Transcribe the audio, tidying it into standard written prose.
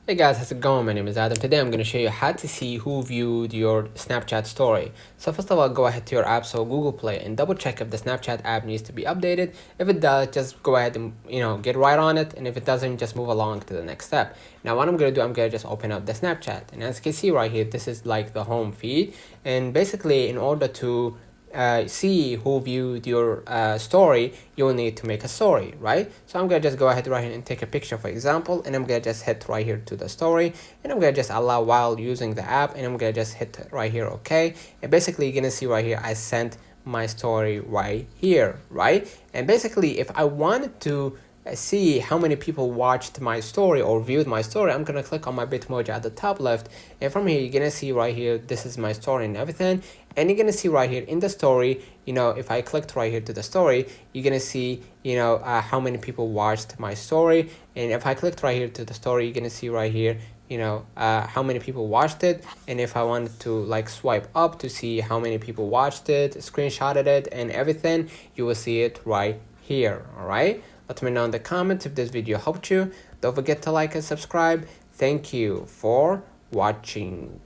Hey guys, how's it going? My name is Adam. Today I'm going to show you how to see who viewed your Snapchat story. So first of all, go ahead to your app, so Google Play, and double check if the Snapchat app needs to be updated. If it does, just go ahead and get right on it, and if it doesn't, just move along to the next step. Now what I'm going to do, I'm going to just open up the Snapchat, and as you can see right here, this is like the home feed, and basically in order to see who viewed your story, you'll need to make a story, right? So I'm gonna just go ahead right here and take a picture, for example, and I'm gonna just hit right here to the story, and I'm gonna just allow while using the app, and I'm gonna just hit right here, okay? And basically you're gonna see right here, I sent my story right here, right? And basically if I wanted to see how many people watched my story or viewed my story, I'm gonna click on my Bitmoji at the top left, and from here you're gonna see right here, this is my story and everything, and you're gonna see right here in the story, if I clicked right here to the story, you're gonna see how many people watched my story, and if I clicked right here to the story, you're gonna see right here how many people watched it, and if I wanted to like swipe up to see how many people watched it, screenshotted it and everything, you will see it right here. All right, let me know in the comments if this video helped you. Don't forget to like and subscribe. Thank you for watching.